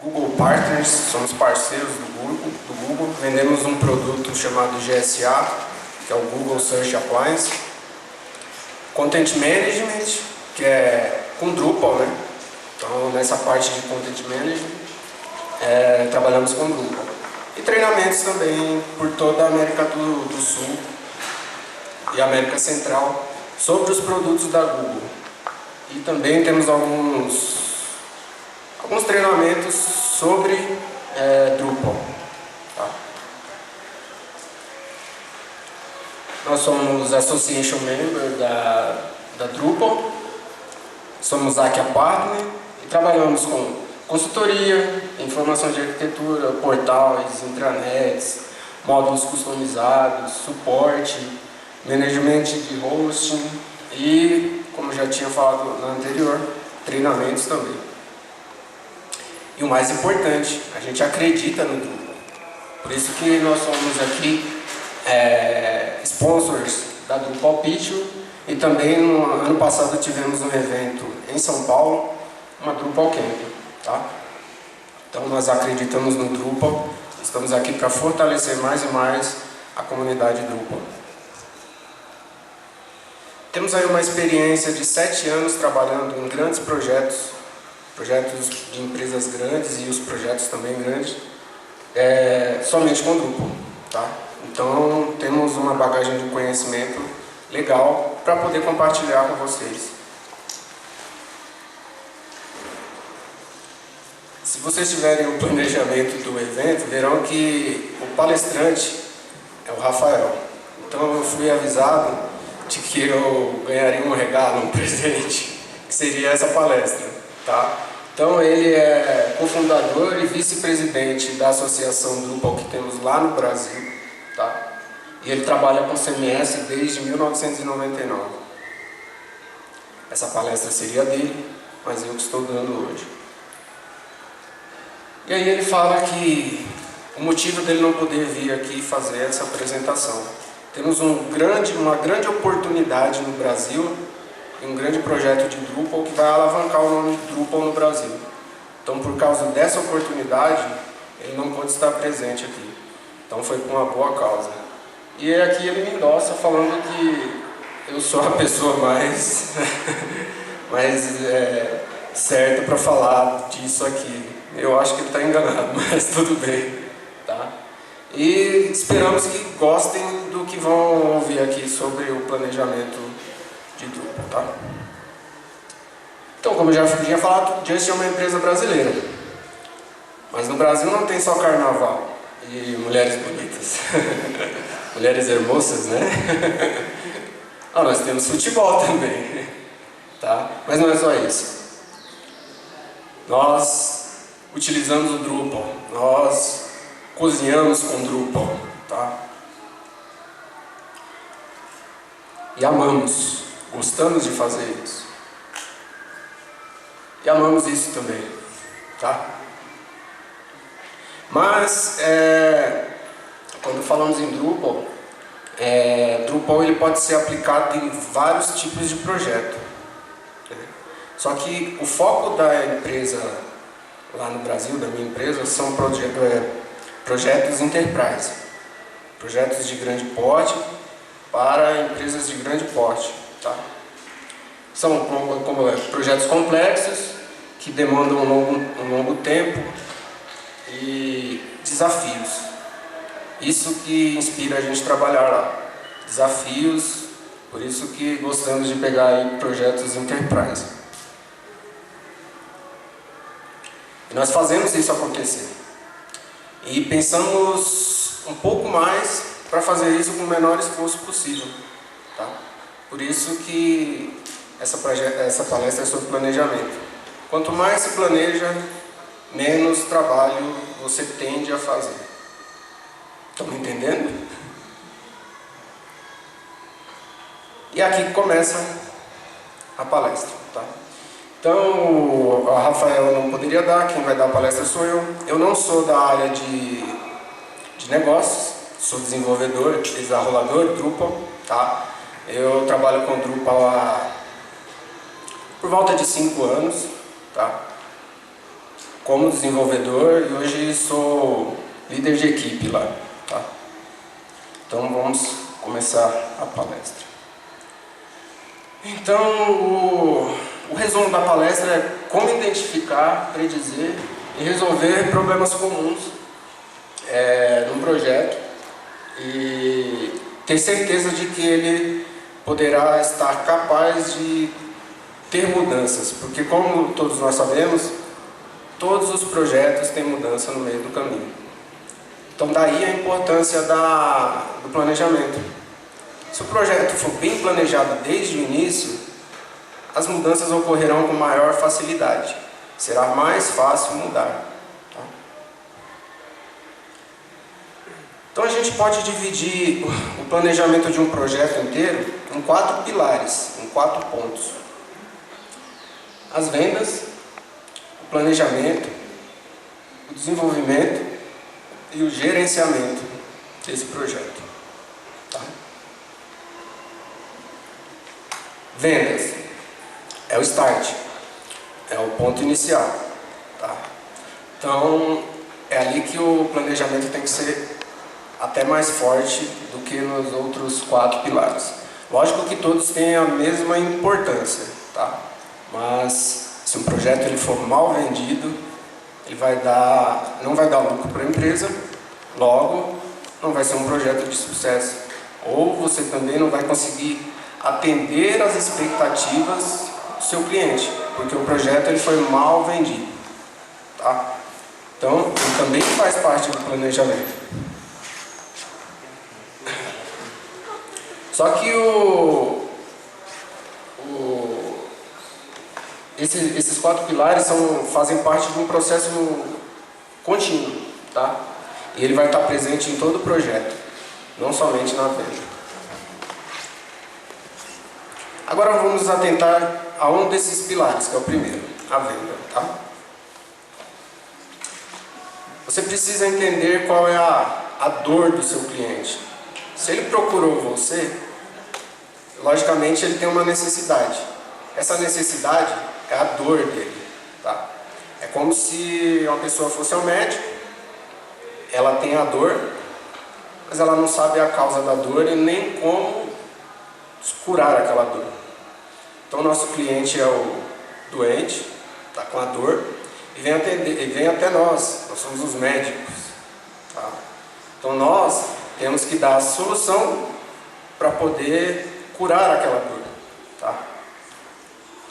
Google Partners, somos parceiros do Google, vendemos um produto chamado GSA, que é o Google Search Appliance. Content Management, que é com Drupal, né? Então, nessa parte de Content Management, trabalhamos com Drupal. E treinamentos também por toda a América do Sul e América Central sobre os produtos da Google. E também temos alguns treinamentos sobre Drupal. Tá? Nós somos Association Member da Drupal, somos Akia Partner e trabalhamos com consultoria, informação de arquitetura, portais, intranets, módulos customizados, suporte, management de hosting e, como já tinha falado no anterior, treinamentos também. E o mais importante, a gente acredita no Drupal. Por isso que nós somos aqui sponsors da Drupal Pitch e também no ano passado tivemos um evento em São Paulo, uma Drupal Camp. Tá? Então nós acreditamos no Drupal, estamos aqui para fortalecer mais e mais a comunidade Drupal. Temos aí uma experiência de 7 anos trabalhando em grandes projetos de empresas grandes e os projetos também grandes, somente com Drupal. Tá? Então temos uma bagagem de conhecimento legal para poder compartilhar com vocês. Se vocês tiverem o planejamento do evento, verão que o palestrante é o Rafael. Então eu fui avisado de que eu ganharia um regalo, um presente, que seria essa palestra. Tá? Então ele é cofundador e vice-presidente da associação Drupal que temos lá no Brasil. Tá? E ele trabalha com CMS desde 1999. Essa palestra seria dele, mas eu que estou dando hoje. E aí ele fala que o motivo dele não poder vir aqui fazer essa apresentação. Temos uma grande oportunidade no Brasil, um grande projeto de Drupal que vai alavancar o nome de Drupal no Brasil. Então, por causa dessa oportunidade, ele não pôde estar presente aqui. Então, foi por uma boa causa. E aqui ele me endossa falando que eu sou a pessoa mais certa para falar disso aqui. Eu acho que ele está enganado, mas tudo bem. Tá? E esperamos que gostem do que vão ouvir aqui sobre o planejamento de Drupal. Tá? Então, como eu já tinha falado, Just é uma empresa brasileira. Mas no Brasil não tem só carnaval e mulheres bonitas. Mulheres hermosas, né? Nós temos futebol também. Tá? Mas não é só isso. Nós utilizamos o Drupal, nós cozinhamos com Drupal, tá? E amamos, gostamos de fazer isso. E amamos isso também, tá? Mas, quando falamos em Drupal, Drupal ele pode ser aplicado em vários tipos de projeto. Né? Só que o foco da empresa lá no Brasil, da minha empresa, são projetos enterprise, projetos de grande porte para empresas de grande porte. Tá? São projetos complexos que demandam um longo tempo e desafios. Isso que inspira a gente a trabalhar lá. Desafios, por isso que gostamos de pegar aí projetos enterprise. Nós fazemos isso acontecer. E pensamos um pouco mais para fazer isso com o menor esforço possível. Tá? Por isso que essa palestra é sobre planejamento. Quanto mais se planeja, menos trabalho você tende a fazer. Estão me entendendo? E aqui começa a palestra. Tá? Então, a Rafael não poderia dar, quem vai dar a palestra sou eu. Eu não sou da área de negócios, sou desenvolvedor, desarrolador, Drupal. Tá? Eu trabalho com Drupal por volta de 5 anos. Tá? como desenvolvedor e hoje sou líder de equipe lá. Tá? Então vamos começar a palestra. Então o resumo da palestra é como identificar, predizer e resolver problemas comuns num projeto e ter certeza de que ele poderá estar capaz de ter mudanças, porque como todos nós sabemos, todos os projetos têm mudança no meio do caminho. Então daí a importância do planejamento. Se o projeto for bem planejado desde o início, as mudanças ocorrerão com maior facilidade. Será mais fácil mudar. Tá? Então a gente pode dividir o planejamento de um projeto inteiro em 4 pilares, em 4 pontos. As vendas, o planejamento, o desenvolvimento e o gerenciamento desse projeto. Tá? Vendas é o start, é o ponto inicial. Tá? Então é ali que o planejamento tem que ser até mais forte do que nos outros 4 pilares. Lógico que todos têm a mesma importância, tá? Mas se um projeto ele for mal vendido, ele não vai dar lucro para a empresa, logo não vai ser um projeto de sucesso. Ou você também não vai conseguir atender às expectativas do seu cliente, porque o projeto ele foi mal vendido. Tá? Então, ele também faz parte do planejamento. Só que esses 4 pilares fazem parte de um processo contínuo, tá? E ele vai estar presente em todo o projeto, não somente na venda. Agora vamos nos atentar a um desses pilares, que é o primeiro, a venda, tá? Você precisa entender qual é a dor do seu cliente. Se ele procurou você, logicamente ele tem uma necessidade. Essa necessidade é a dor dele. Tá? É como se uma pessoa fosse ao médico, ela tem a dor, mas ela não sabe a causa da dor e nem como curar aquela dor. Então nosso cliente é o doente, está com a dor, e vem até nós somos os médicos. Tá? Então nós temos que dar a solução para poder curar aquela dor. Tá?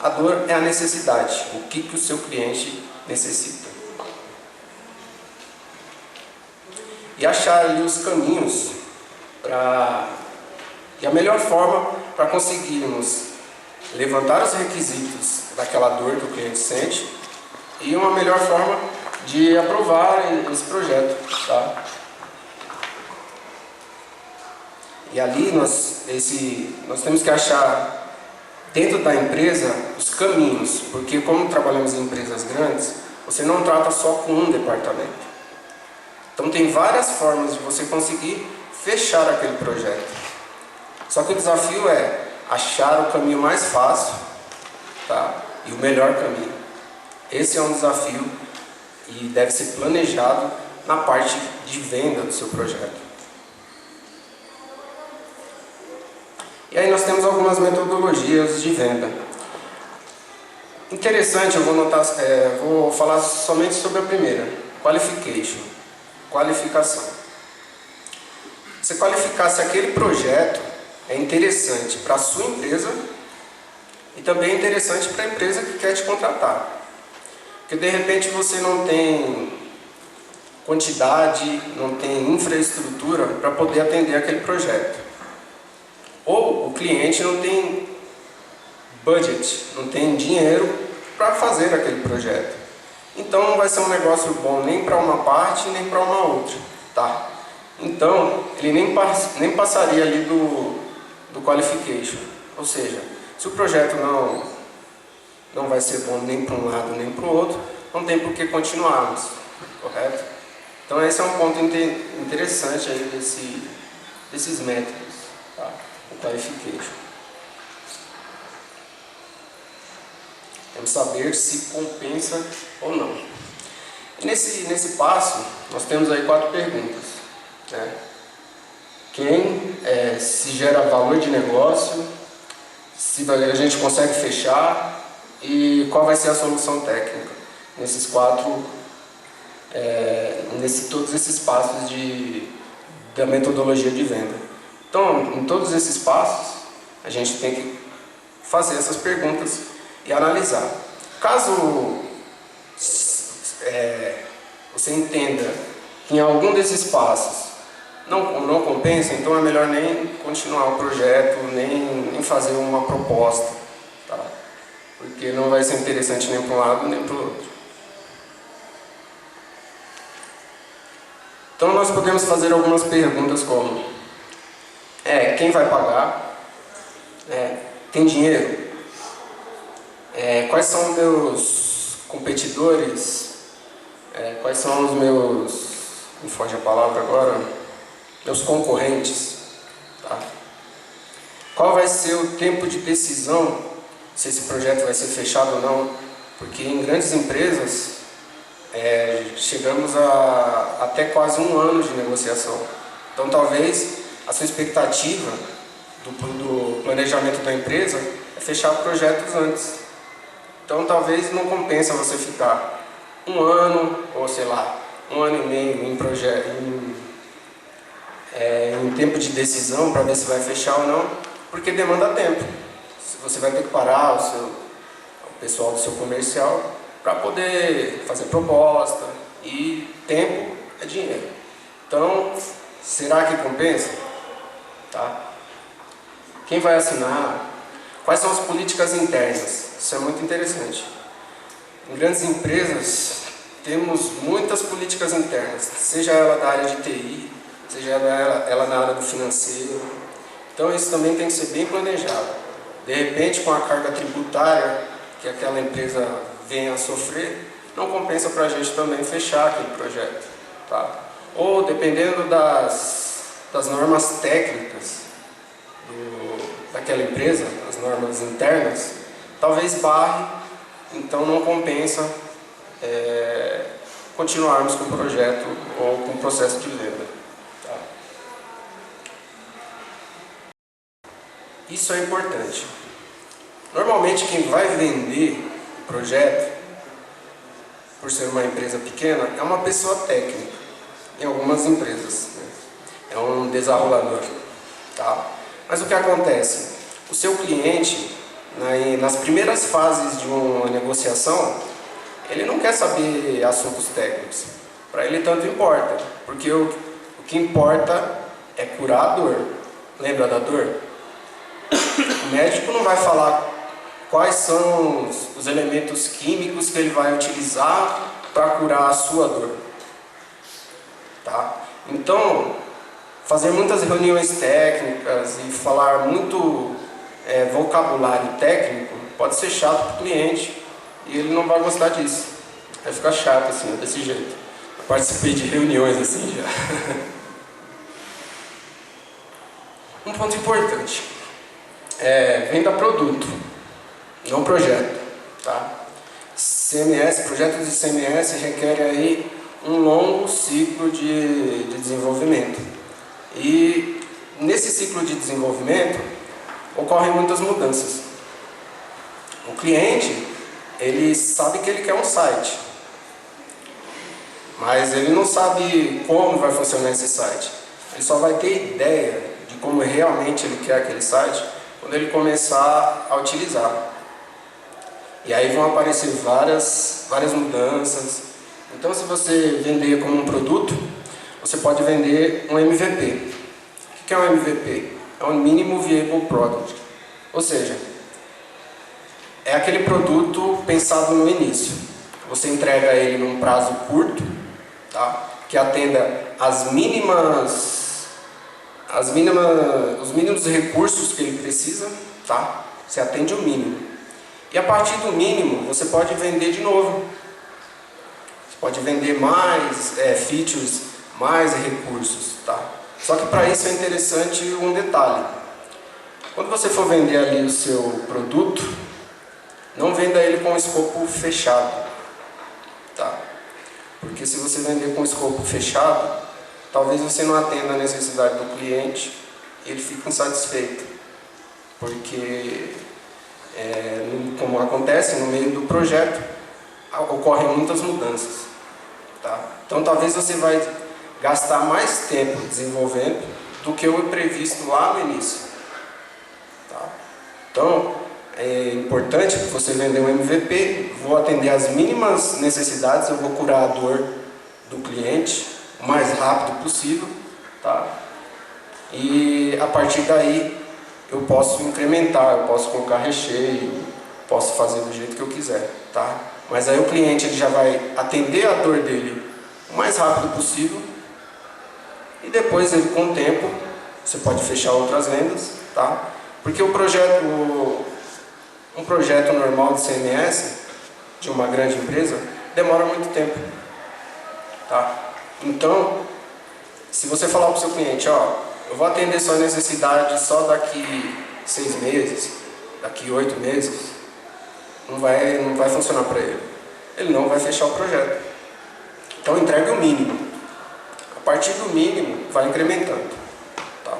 A dor é a necessidade, o que o seu cliente necessita. E achar ali os caminhos e a melhor forma para conseguirmos levantar os requisitos daquela dor que o cliente sente e uma melhor forma de aprovar esse projeto. Tá? E ali nós temos que achar dentro da empresa os caminhos, porque como trabalhamos em empresas grandes, você não trata só com um departamento. Então tem várias formas de você conseguir fechar aquele projeto. Só que o desafio é achar o caminho mais fácil, tá? E o melhor caminho. Esse é um desafio e deve ser planejado na parte de venda do seu projeto. E aí nós temos algumas metodologias de venda. Interessante, eu vou falar somente sobre a primeira, qualificação. Você qualificar se aquele projeto é interessante para a sua empresa e também é interessante para a empresa que quer te contratar. Porque de repente você não tem quantidade, não tem infraestrutura para poder atender aquele projeto. Ou o cliente não tem budget, não tem dinheiro para fazer aquele projeto. Então não vai ser um negócio bom nem para uma parte nem para uma outra. Tá? Então ele nem passaria ali do qualification. Ou seja, se o projeto não vai ser bom nem para um lado nem para o outro, não tem por que continuarmos. Correto? Então esse é um ponto interessante aí desses métodos. Tá? O qualification. Temos que saber se compensa ou não. E nesse passo, nós temos aí 4 perguntas, né? Se gera valor de negócio, se a gente consegue fechar e qual vai ser a solução técnica nesses todos esses passos da metodologia de venda. Então, em todos esses passos, a gente tem que fazer essas perguntas e analisar. Caso você entenda que em algum desses passos não compensa, então é melhor nem continuar o projeto, nem fazer uma proposta, tá? Porque não vai ser interessante nem para um lado nem para o outro. Então nós podemos fazer algumas perguntas como: quem vai pagar? Tem dinheiro? Quais são os meus competidores? Quais são os meus... me foge a palavra agora... meus concorrentes, tá? Qual vai ser o tempo de decisão se esse projeto vai ser fechado ou não? Porque em grandes empresas chegamos a até quase 1 ano de negociação. Então talvez a sua expectativa do planejamento da empresa é fechar projetos antes. Então talvez não compensa você ficar 1 ano ou sei lá 1 ano e meio em projeto, em tempo de decisão para ver se vai fechar ou não, porque demanda tempo. Você vai ter que parar o pessoal do seu comercial para poder fazer proposta, e tempo é dinheiro. Então, será que compensa? Tá? Quem vai assinar? Quais são as políticas internas? Isso é muito interessante. Em grandes empresas, temos muitas políticas internas, seja ela da área de TI, seja ela na área do financeiro. Então isso também tem que ser bem planejado. De repente, com a carga tributária que aquela empresa venha a sofrer, não compensa para a gente também fechar aquele projeto, tá? Ou dependendo das normas técnicas daquela empresa, as normas internas, talvez barre, então não compensa continuarmos com o projeto ou com o processo de venda. Tá? Isso é importante. Normalmente quem vai vender o projeto, por ser uma empresa pequena, é uma pessoa técnica, em algumas empresas, né? É um desarrolador. Tá? Mas o que acontece? O seu cliente, nas primeiras fases de uma negociação, ele não quer saber assuntos técnicos. Para ele tanto importa, porque o que importa é curar a dor. Lembra da dor? O médico não vai falar quais são os elementos químicos que ele vai utilizar para curar a sua dor. Tá? Então, fazer muitas reuniões técnicas e falar muito vocabulário técnico pode ser chato para o cliente e ele não vai gostar disso. Vai ficar chato assim, desse jeito. Eu participei de reuniões assim já. Um ponto importante: venda produto, não projeto. Tá? Projetos de CMS requerem aí um longo ciclo de desenvolvimento. E nesse ciclo de desenvolvimento ocorrem muitas mudanças. O cliente, ele sabe que ele quer um site, mas ele não sabe como vai funcionar esse site. Ele só vai ter ideia de como realmente ele quer aquele site quando ele começar a utilizar. E aí vão aparecer várias mudanças. Então, se você vender como um produto, você pode vender um MVP. O que é um MVP? É um Minimum Viable Product. Ou seja, é aquele produto pensado no início. Você entrega ele num prazo curto, tá? Que atenda os mínimos recursos que ele precisa, tá? Você atende o mínimo. E a partir do mínimo, você pode vender de novo. Você pode vender mais features, mais recursos, tá? Só que para isso é interessante um detalhe. Quando você for vender ali o seu produto, não venda ele com o escopo fechado, tá? Porque se você vender com escopo fechado, talvez você não atenda a necessidade do cliente e ele fica insatisfeito. Porque, como acontece no meio do projeto, ocorrem muitas mudanças. Tá? Então talvez você vai gastar mais tempo desenvolvendo do que o previsto lá no início. Tá? Então, é importante você vender um MVP, vou atender as mínimas necessidades, eu vou curar a dor do cliente o mais rápido possível, tá? E a partir daí eu posso incrementar, eu posso colocar recheio, posso fazer do jeito que eu quiser, tá? Mas aí o cliente ele já vai atender a dor dele o mais rápido possível e depois ele, com o tempo, você pode fechar outras vendas, tá? Porque um projeto normal de CMS de uma grande empresa demora muito tempo, tá? Então, se você falar para o seu cliente, ó, eu vou atender sua necessidade só daqui 6 meses, daqui 8 meses, não vai funcionar para ele. Ele não vai fechar o projeto. Então entregue o mínimo. A partir do mínimo, vai incrementando. Tá?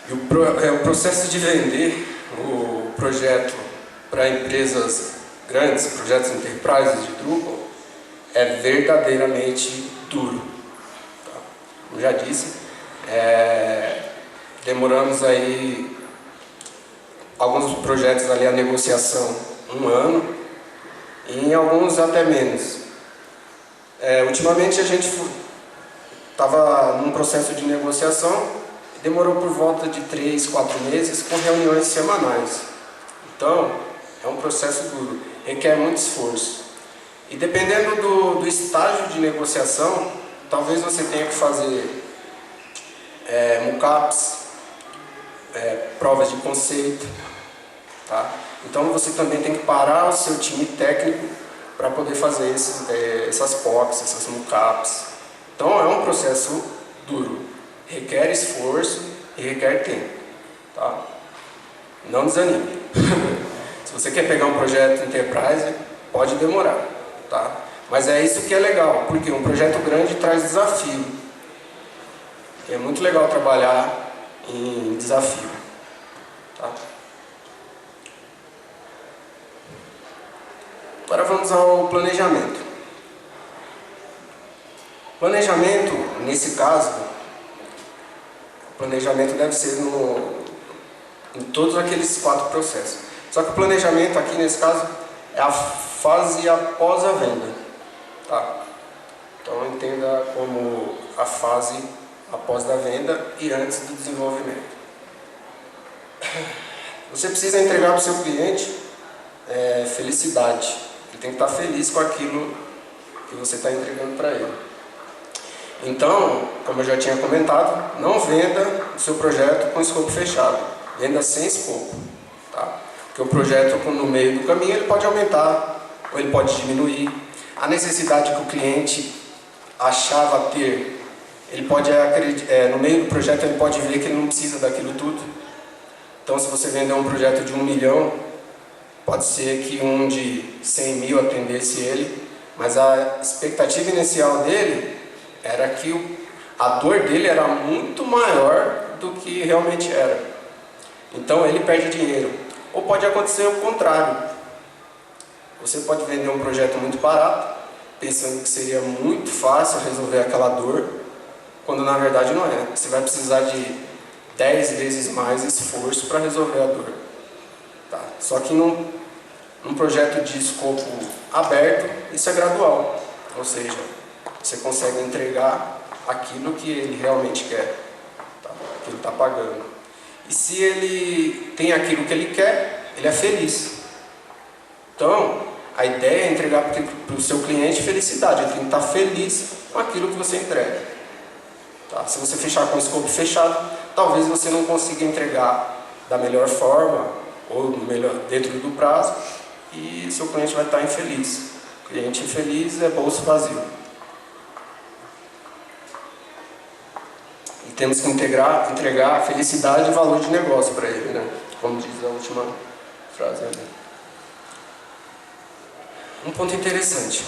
E o processo de vender o projeto para empresas grandes, projetos enterprises de Drupal, é verdadeiramente duro. Tá? Como já disse, demoramos aí alguns projetos ali a negociação 1 ano e em alguns até menos. Ultimamente a gente estava num processo de negociação e demorou por volta de 3, 4 meses com reuniões semanais. Então é um processo duro, requer muito esforço. E dependendo do estágio de negociação, talvez você tenha que fazer mockups, provas de conceito. Tá? Então você também tem que parar o seu time técnico para poder fazer essas POCs, essas mockups. Então é um processo duro, requer esforço e requer tempo. Tá? Não desanime. Se você quer pegar um projeto Enterprise, pode demorar. Tá? Mas é isso que é legal, porque um projeto grande traz desafio. É muito legal trabalhar em desafio. Tá? Agora vamos ao planejamento. Planejamento, nesse caso, o planejamento deve ser em todos aqueles 4 processos. Só que o planejamento aqui, nesse caso, é a fase após a venda. Tá? Então entenda como a fase após a venda e antes do desenvolvimento. Você precisa entregar para o seu cliente felicidade. Ele tem que estar feliz com aquilo que você está entregando para ele. Então, como eu já tinha comentado, não venda o seu projeto com escopo fechado. Venda sem escopo. Tá? Porque o projeto, no meio do caminho, ele pode aumentar ou ele pode diminuir. A necessidade que o cliente achava ter, ele pode no meio do projeto ele pode ver que ele não precisa daquilo tudo. Então, se você vender um projeto de 1 milhão, pode ser que um de 100 mil atendesse ele, mas a expectativa inicial dele era que a dor dele era muito maior do que realmente era. Então ele perde dinheiro. Ou pode acontecer o contrário. Você pode vender um projeto muito barato, pensando que seria muito fácil resolver aquela dor, quando na verdade não é. Você vai precisar de 10 vezes mais esforço para resolver a dor. Tá? Só que num projeto de escopo aberto, isso é gradual. Ou seja, você consegue entregar aquilo que ele realmente quer, tá? Que ele está pagando. E se ele tem aquilo que ele quer, ele é feliz. Então, a ideia é entregar para o seu cliente felicidade. Ele tem que estar feliz com aquilo que você entrega. Tá? Se você fechar com o escopo fechado, talvez você não consiga entregar da melhor forma ou dentro do prazo e seu cliente vai estar infeliz. Cliente infeliz é bolso vazio. E temos que entregar felicidade e valor de negócio para ele, né? Como diz a última frase ali. Um ponto interessante,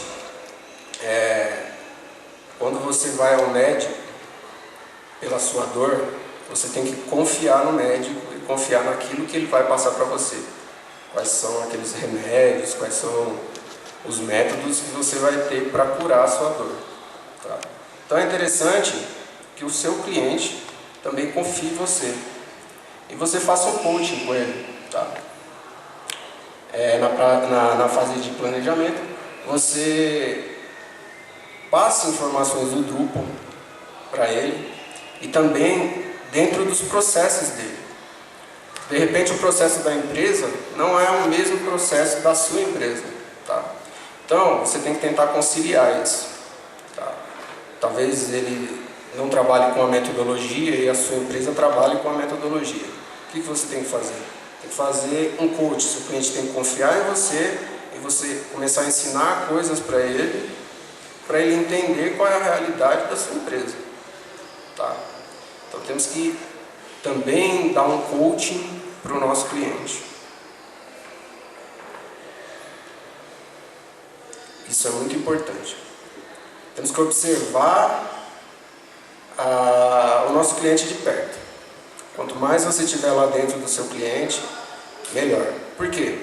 quando você vai ao médico pela sua dor, você tem que confiar no médico e confiar naquilo que ele vai passar para você. Quais são aqueles remédios, quais são os métodos que você vai ter para curar a sua dor. Tá? Então é interessante que o seu cliente também confie em você e você faça um coaching com ele. Tá? Na fase de planejamento, você passa informações do Drupal para ele e também dentro dos processos dele. De repente o processo da empresa não é o mesmo processo da sua empresa. Tá? Então você tem que tentar conciliar isso. Tá? Talvez ele não trabalhe com a metodologia e a sua empresa trabalhe com a metodologia. O que você tem que fazer? Tem que fazer um coach. Seu cliente tem que confiar em você e você começar a ensinar coisas para ele entender qual é a realidade da sua empresa. Tá? Então temos que também dar um coaching para o nosso cliente. Isso é muito importante. Temos que observar o nosso cliente de perto. Quanto mais você estiver lá dentro do seu cliente, melhor. Por quê?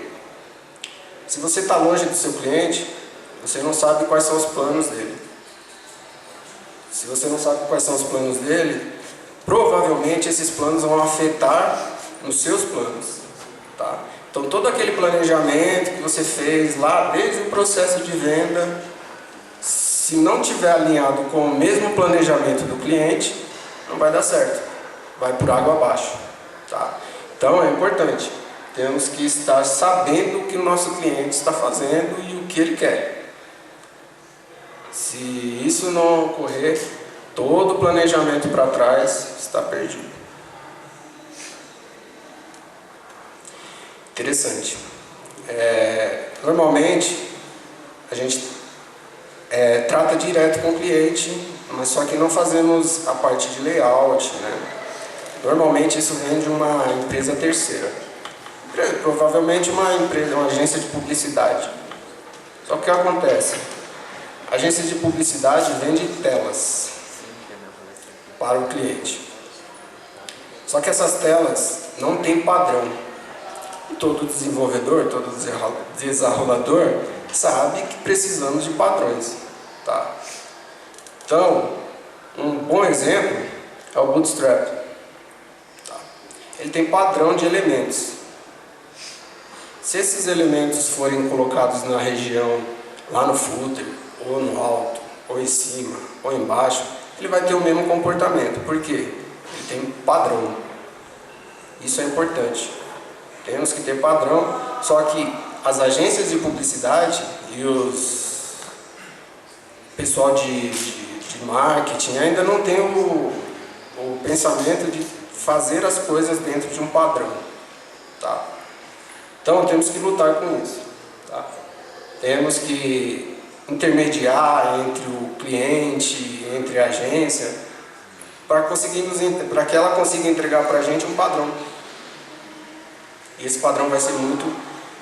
Se você está longe do seu cliente, você não sabe quais são os planos dele. Se você não sabe quais são os planos dele, provavelmente esses planos vão afetar nos seus planos. Tá? Então todo aquele planejamento que você fez lá desde o processo de venda, se não estiver alinhado com o mesmo planejamento do cliente, não vai dar certo. Vai por água abaixo. Tá? Então é importante. Temos que estar sabendo o que o nosso cliente está fazendo e o que ele quer. Se isso não ocorrer, todo o planejamento para trás está perdido. Interessante. Normalmente, a gente trata direto com o cliente, mas só que não fazemos a parte de layout, né? Normalmente isso vem de uma empresa terceira. Provavelmente uma agência de publicidade. Só que o que acontece? A agência de publicidade vende telas para o cliente. Só que essas telas não têm padrão. E todo desenvolvedor, todo desarrolador sabe que precisamos de padrões. Tá? Então, um bom exemplo é o Bootstrap. Tá? Ele tem padrão de elementos. Se esses elementos forem colocados na região, lá no footer, ou no alto, ou em cima, ou embaixo, ele vai ter o mesmo comportamento. Por quê? Ele tem padrão. Isso é importante. Temos que ter padrão, só que as agências de publicidade e os pessoal de marketing ainda não tem o pensamento de fazer as coisas dentro de um padrão. Tá? Então temos que lutar com isso. Tá? Temos que intermediar entre o cliente, entre a agência, para que ela consiga entregar para a gente um padrão. E esse padrão vai ser muito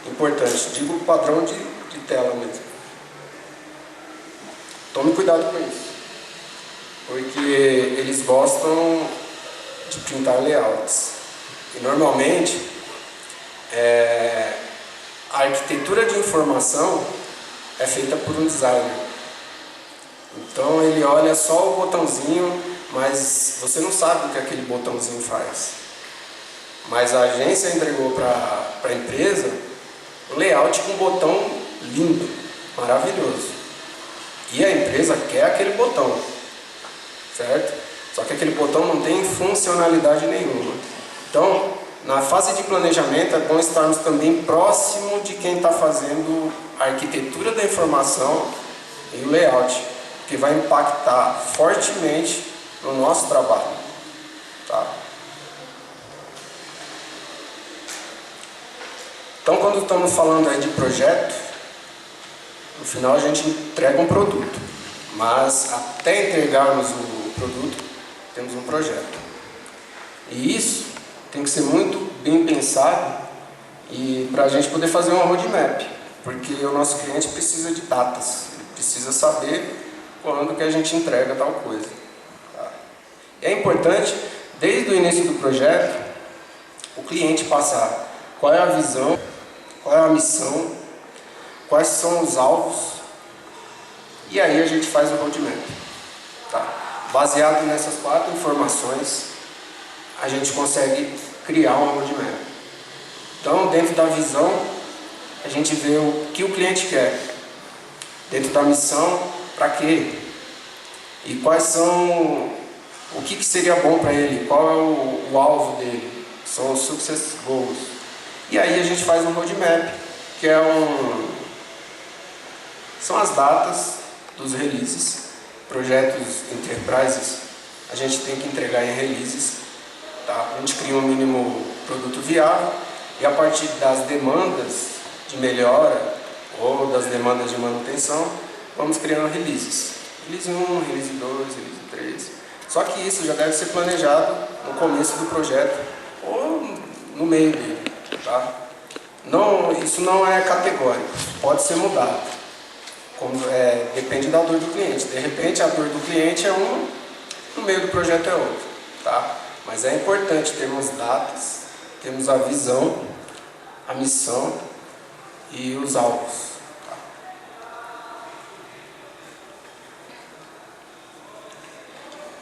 importante. Digo padrão de tela mesmo. Tome cuidado com isso. Porque eles gostam de printar layouts. E normalmente, a arquitetura de informação é feita por um designer. Então ele olha só o botãozinho, mas você não sabe o que aquele botãozinho faz. Mas a agência entregou para a empresa um layout com um botão lindo, maravilhoso. E a empresa quer aquele botão, certo? Só que aquele botão não tem funcionalidade nenhuma. Então, na fase de planejamento, é bom estarmos também próximo de quem está fazendo a arquitetura da informação e o layout, que vai impactar fortemente no nosso trabalho. Tá? Então, quando estamos falando aí de projeto, no final a gente entrega um produto, mas até entregarmos o produto, temos um projeto. E isso tem que ser muito bem pensado e para a gente poder fazer uma roadmap. porque o nosso cliente precisa de datas, ele precisa saber quando que a gente entrega tal coisa. Tá? É importante, desde o início do projeto, o cliente passar qual é a visão, qual é a missão, quais são os alvos, e aí a gente faz o roadmap. Tá? Baseado nessas 4 informações, a gente consegue criar um roadmap. Então, dentro da visão, a gente vê o que o cliente quer. Dentro da missão, para quê? E quais são, o que seria bom para ele, qual é o alvo dele, são os success goals. E aí a gente faz um roadmap, que é são as datas dos releases, projetos enterprises, a gente tem que entregar em releases, tá? A gente cria um mínimo produto viável e a partir das demandas de melhora ou das demandas de manutenção, vamos criando releases. Release 1, release 2, release 3. Só que isso já deve ser planejado no começo do projeto ou no meio dele, tá? Não, isso não é categórico, pode ser mudado. Depende da dor do cliente. De repente a dor do cliente é uma, no meio do projeto é outra, tá? Mas é importante termos datas, termos a visão, a missão e os alvos. Tá?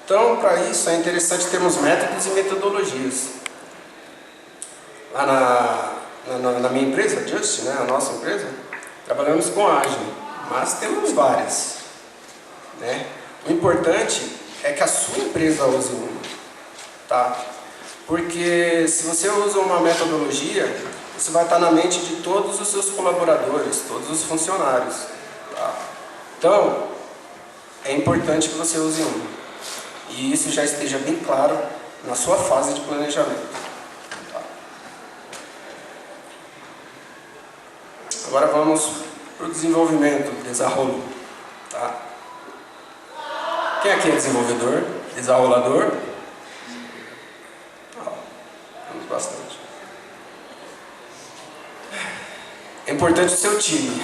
Então, para isso é interessante termos métodos e metodologias. Lá na minha empresa, Just, né, a nossa empresa, trabalhamos com Agile, mas temos várias. Né? O importante é que a sua empresa use uma. Tá? Porque se você usa uma metodologia, isso vai estar na mente de todos os seus colaboradores, todos os funcionários. Tá? Então, é importante que você use uma. E isso já esteja bem claro na sua fase de planejamento. Tá? Agora vamos para o desenvolvimento, desarrollo. Tá? Quem aqui é desenvolvedor? Desarrolador? Temos bastante. É importante o seu time.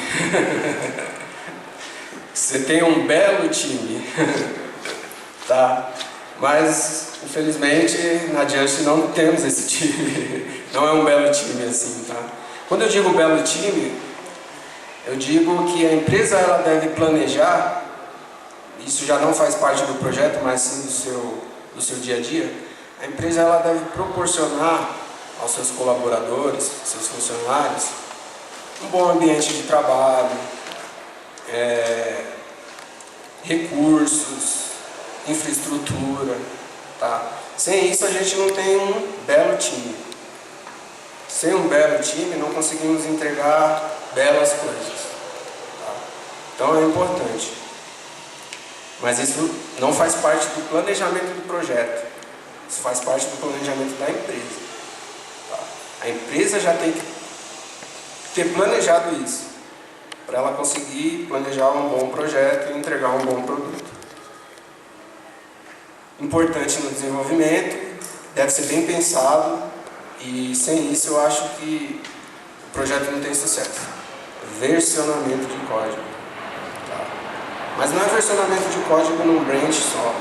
Você tem um belo time. Tá? Mas, infelizmente, na Just não temos esse time. Não é um belo time assim. Tá? Quando eu digo belo time, eu digo que a empresa ela deve planejar, isso já não faz parte do projeto, mas sim do seu dia a dia. A empresa ela deve proporcionar aos seus colaboradores, seus funcionários, um bom ambiente de trabalho, recursos, infraestrutura. Tá? Sem isso a gente não tem um belo time. Sem um belo time não conseguimos entregar belas coisas. Tá? Então é importante. Mas isso não faz parte do planejamento do projeto. Isso faz parte do planejamento da empresa. Tá? A empresa já tem que ter planejado isso, para ela conseguir planejar um bom projeto e entregar um bom produto. Importante no desenvolvimento, deve ser bem pensado, e sem isso eu acho que o projeto não tem sucesso. Versionamento de código. Tá? Mas não é versionamento de código num branch só.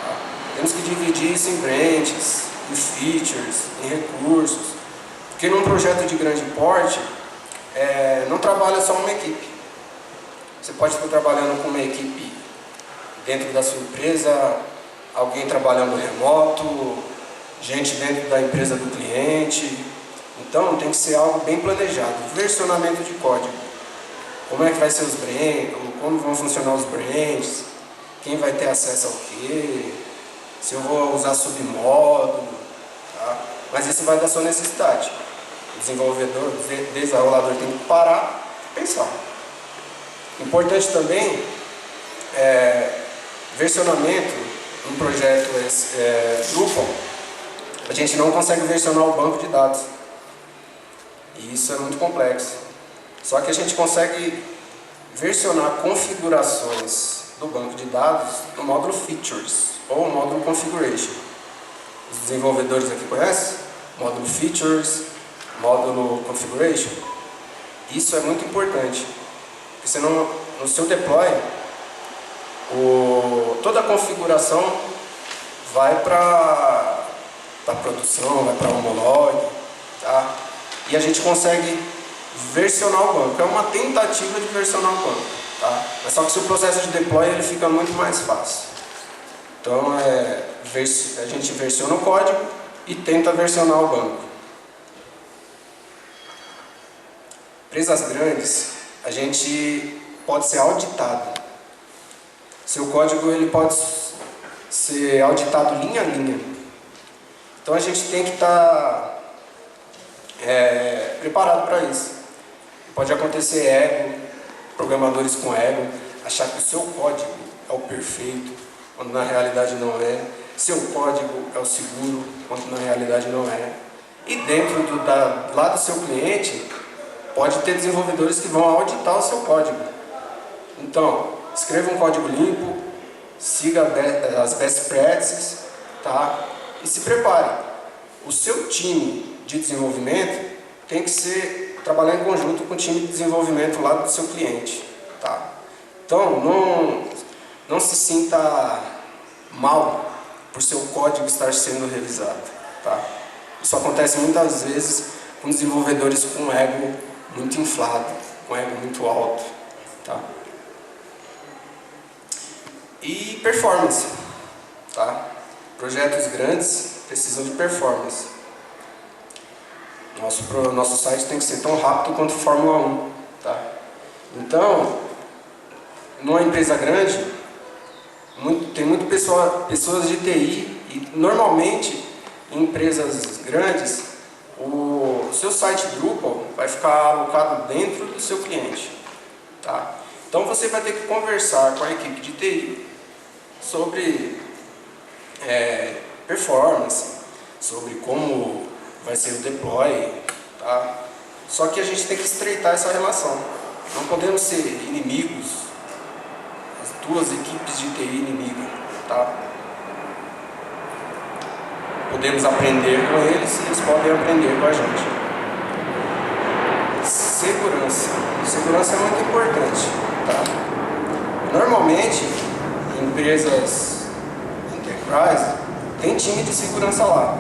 Tá? Temos que dividir isso em branches, em features, em recursos. Porque num projeto de grande porte, não trabalha só uma equipe. Você pode estar trabalhando com uma equipe dentro da sua empresa, alguém trabalhando remoto, gente dentro da empresa do cliente. Então tem que ser algo bem planejado. Versionamento de código. Como é que vai ser os branches, como vão funcionar os branches, quem vai ter acesso ao quê, se eu vou usar submódulo. Tá? Mas isso vai da sua necessidade. O desenvolvedor, o desarrolador tem que parar e pensar. Importante também versionamento. Um projeto Drupal, a gente não consegue versionar o banco de dados. E isso é muito complexo. Só que a gente consegue versionar configurações do banco de dados no módulo Features ou módulo Configuration. Os desenvolvedores aqui conhecem? Módulo Features, módulo Configuration. Isso é muito importante, porque senão no seu deploy, toda a configuração vai para a produção, vai para o homolog, tá? E a gente consegue versionar o banco. É uma tentativa de versionar o banco, tá? Mas só que o processo de deploy ele fica muito mais fácil. Então a gente versiona o código e tenta versionar o banco. Empresas grandes, a gente pode ser auditado. Seu código ele pode ser auditado linha a linha. Então a gente tem que estar preparado para isso. Pode acontecer ego, programadores com ego, achar que o seu código é o perfeito, quando na realidade não é. Seu código é o seguro, quando na realidade não é. E dentro lá do seu cliente, pode ter desenvolvedores que vão auditar o seu código. Então, escreva um código limpo, siga as best practices, tá? E se prepare. O seu time de desenvolvimento tem que trabalhar em conjunto com o time de desenvolvimento lá do seu cliente, tá? Então, não se sinta mal por seu código estar sendo revisado, tá? Isso acontece muitas vezes com desenvolvedores com ego muito inflado, com ego muito alto, tá? E performance, tá? Projetos grandes precisam de performance. Nosso site tem que ser tão rápido quanto Fórmula 1, tá? Então, numa empresa grande, tem muitas pessoas de TI e normalmente em empresas grandes o seu site Drupal vai ficar alocado dentro do seu cliente, tá? Então você vai ter que conversar com a equipe de TI sobre performance, sobre como vai ser o deploy, tá? Só que a gente tem que estreitar essa relação. Não podemos ser inimigos, as duas equipes de TI inimigas, tá? Podemos aprender com eles e eles podem aprender com a gente. Segurança. Segurança é muito importante, tá? Normalmente, em empresas enterprise, tem time de segurança lá.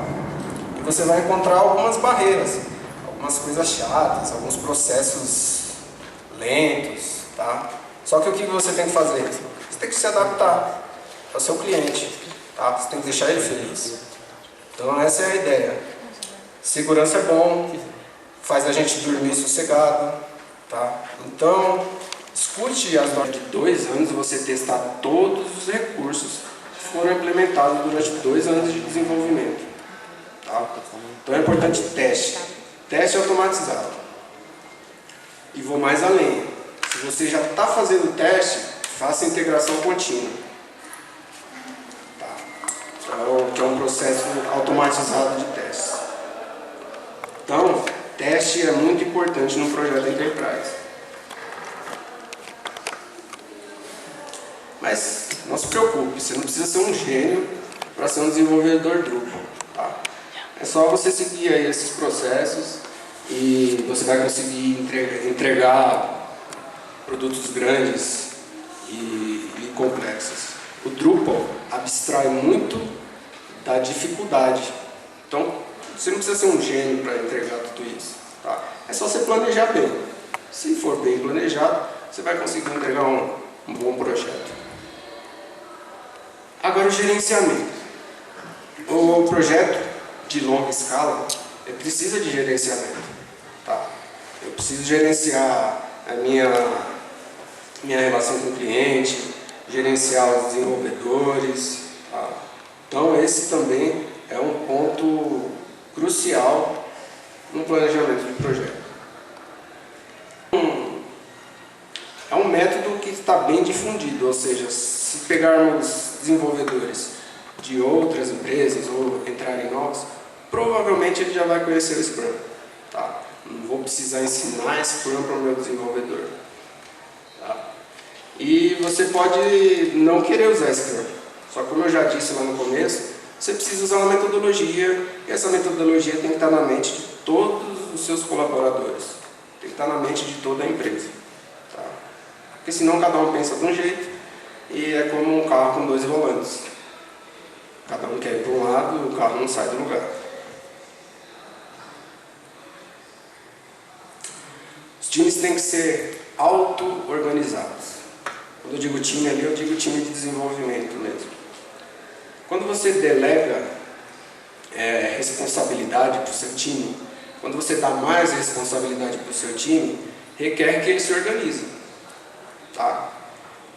E você vai encontrar algumas barreiras, algumas coisas chatas, alguns processos lentos, tá? Só que o que você tem que fazer? Você tem que se adaptar ao seu cliente, tá? Você tem que deixar ele feliz. Então essa é a ideia. Segurança é bom, faz a gente dormir sossegado, tá? Então, escute as normas de 2 anos e você testar todos os recursos que foram implementados durante 2 anos de desenvolvimento, tá? Então é importante teste automatizado. E vou mais além. Se você já está fazendo teste, faça integração contínua. Que é um processo automatizado de teste. Então, teste é muito importante no projeto Enterprise. Mas não se preocupe, você não precisa ser um gênio para ser um desenvolvedor Drupal, tá? É só você seguir aí esses processos e você vai conseguir entregar produtos grandes e complexos. O Drupal abstrai muito da dificuldade. Então, você não precisa ser um gênio para entregar tudo isso, tá? É só você planejar bem. Se for bem planejado, você vai conseguir entregar um bom projeto. Agora o gerenciamento. O projeto de longa escala precisa de gerenciamento, tá? Eu preciso gerenciar a minha relação com o cliente, gerenciar os desenvolvedores, tá? Então esse também é um ponto crucial no planejamento de projeto. É um método que está bem difundido, ou seja, se pegarmos desenvolvedores de outras empresas ou entrarem novos, provavelmente ele já vai conhecer o Scrum, tá? Não vou precisar ensinar Scrum para o meu desenvolvedor, tá? E você pode não querer usar Scrum. Só que como eu já disse lá no começo, você precisa usar uma metodologia, e essa metodologia tem que estar na mente de todos os seus colaboradores, Tem que estar na mente de toda a empresa. Tá? Porque senão cada um pensa de um jeito e é como um carro com 2 volantes. Cada um quer ir para um lado e o carro não sai do lugar. Os times têm que ser auto-organizados. Quando eu digo time ali, eu digo time de desenvolvimento mesmo. Quando você delega responsabilidade para o seu time, quando você dá mais responsabilidade para o seu time, requer que ele se organize. Tá?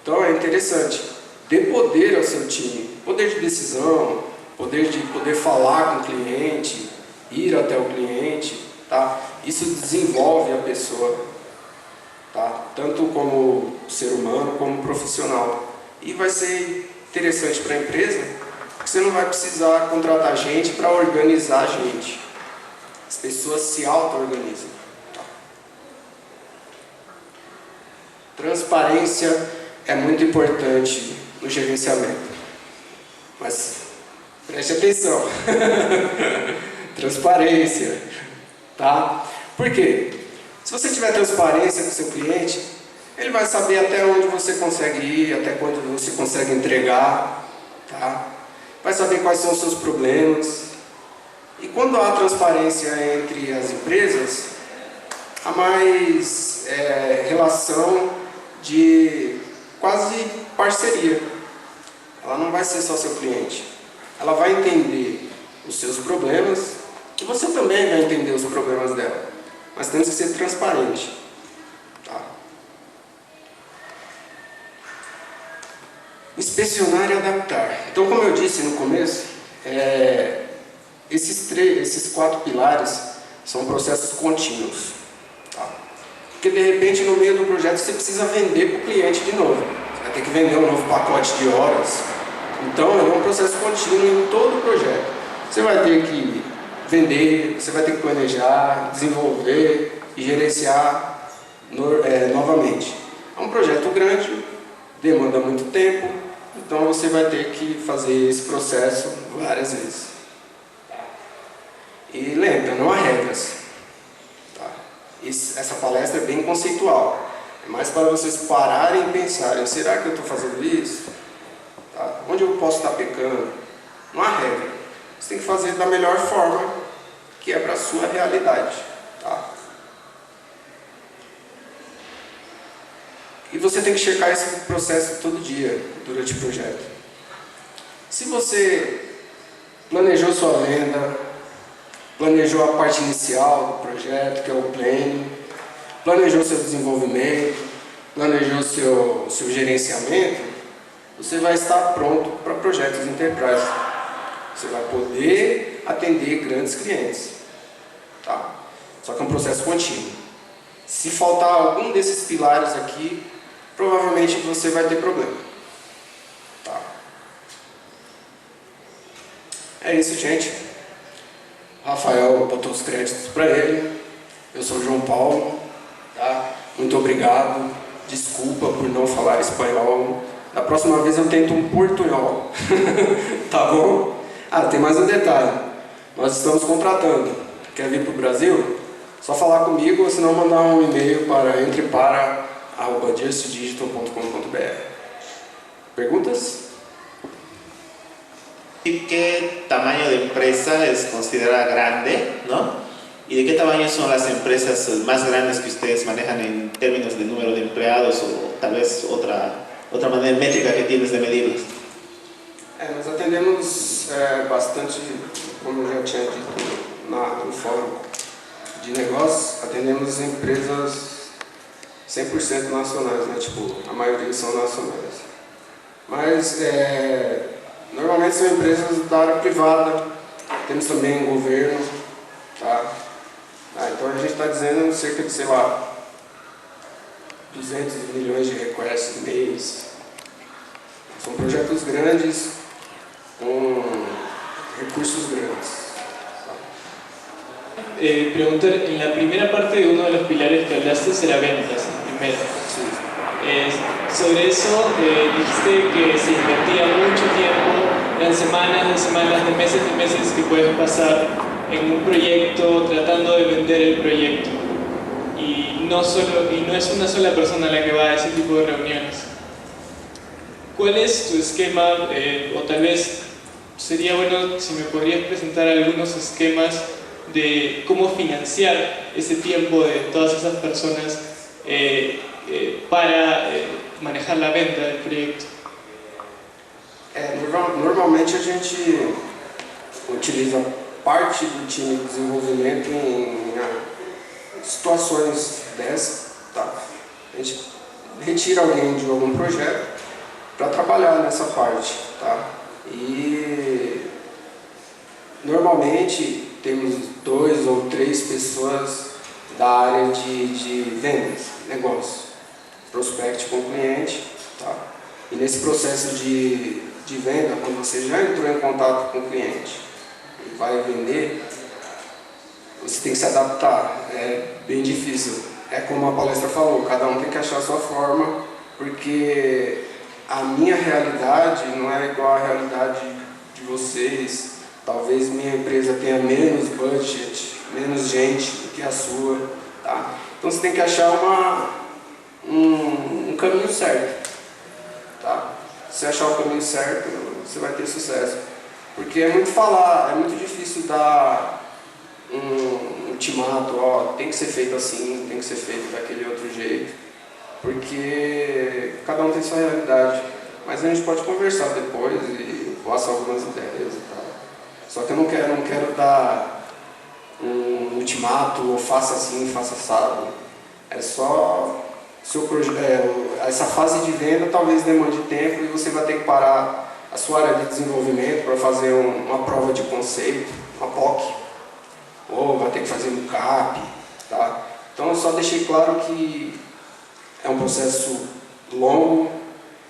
Então é interessante, dê poder ao seu time, poder de decisão, poder de poder falar com o cliente, ir até o cliente, tá? Isso desenvolve a pessoa, tá? Tanto como ser humano como profissional. E vai ser interessante para a empresa, porque você não vai precisar contratar gente para organizar a gente. As pessoas se auto-organizam. Tá? Transparência é muito importante no gerenciamento. Mas preste atenção. Transparência. Tá? Por quê? Se você tiver transparência com o seu cliente, ele vai saber até onde você consegue ir, até quando você consegue entregar. Tá? Vai saber quais são os seus problemas. E quando há transparência entre as empresas, há mais relação de quase parceria. Ela não vai ser só seu cliente. Ela vai entender os seus problemas e você também vai entender os problemas dela. Mas temos que ser transparente. Tá? Inspecionar e adaptar. Então, como eu disse no começo, esses 4 pilares são processos contínuos. Tá? Porque de repente no meio do projeto você precisa vender para o cliente de novo. Você vai ter que vender um novo pacote de horas. Então é um processo contínuo em todo o projeto. Você vai ter que vender, você vai ter que planejar, desenvolver e gerenciar novamente. É um projeto grande, demanda muito tempo, então você vai ter que fazer esse processo várias vezes. E lembra, não há regras. Tá? Essa palestra é bem conceitual. É mais para vocês pararem e pensarem, será que eu estou fazendo isso? Tá? Onde eu posso estar pecando? Não há regra. Você tem que fazer da melhor forma, que é para a sua realidade. Tá? E você tem que checar esse processo todo dia, durante o projeto. Se você planejou sua venda, planejou a parte inicial do projeto, que é o planning, planejou seu desenvolvimento, planejou seu gerenciamento, você vai estar pronto para projetos enterprise. Você vai poder atender grandes clientes. Tá? Só que é um processo contínuo. Se faltar algum desses pilares aqui, provavelmente você vai ter problema. Tá? É isso, gente. O Rafael botou os créditos para ele. Eu sou o João Paulo. Tá? Muito obrigado. Desculpa por não falar espanhol. Da próxima vez eu tento um portunhol. Tá bom? Ah, tem mais um detalhe. Nós estamos contratando. Quer vir para o Brasil? Só falar comigo ou se não mandar um e-mail para entrepara@justdigital.com.br. Perguntas? ¿Y qué tamaño de empresa es considerada grande, ¿no? ¿Y de qué tamaño son las empresas más grandes que ustedes manejan en términos de número de empleados o tal vez otra manera métrica que tienes de medirlas? Nós atendemos bastante, como eu já tinha dito no fórum de negócios, atendemos empresas 100% nacionais, né? Tipo, a maioria são nacionais. Mas normalmente são empresas da área privada, temos também governo, tá? Então a gente está dizendo cerca de, sei lá, 200 milhões de requests mês. São projetos grandes, com recursos grandes. Preguntar, en la primera parte de uno de los pilares que hablaste era ventas, primero. Sí. Sobre eso dijiste que se invertía mucho tiempo, eran semanas de semanas, de meses que puedes pasar en un proyecto tratando de vender el proyecto. y no es una sola persona la que va a ese tipo de reuniones. ¿Cuál es tu esquema? O tal vez sería bueno si me podrías presentar algunos esquemas de cómo financiar esse tiempo de todas esas personas para manejar la venta del proyecto. Normalmente a gente utiliza parte do time de desenvolvimento em situações dessas, tá? A gente retira alguém de algum projeto para trabalhar nessa parte, tá? E normalmente temos 2 ou 3 pessoas da área de vendas, negócio, prospect com cliente, tá? E nesse processo de venda, quando você já entrou em contato com o cliente e vai vender, você tem que se adaptar, é bem difícil. É como a palestra falou, cada um tem que achar a sua forma, porque a minha realidade não é igual à realidade de vocês. Talvez minha empresa tenha menos budget, menos gente do que a sua, tá? Então você tem que achar um caminho certo, tá? Se achar o caminho certo, você vai ter sucesso. Porque é muito difícil dar um ultimato, ó, tem que ser feito assim, tem que ser feito daquele outro jeito, porque cada um tem sua realidade. Mas a gente pode conversar depois e passar algumas ideias e tal. Só que eu não quero dar um ultimato, ou faça assim, faça assado. É só essa fase de venda talvez demande tempo e você vai ter que parar a sua área de desenvolvimento para fazer uma prova de conceito, uma POC, ou vai ter que fazer um CAP, tá? Então eu só deixei claro que é um processo longo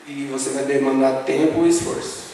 e você vai demandar tempo e esforço.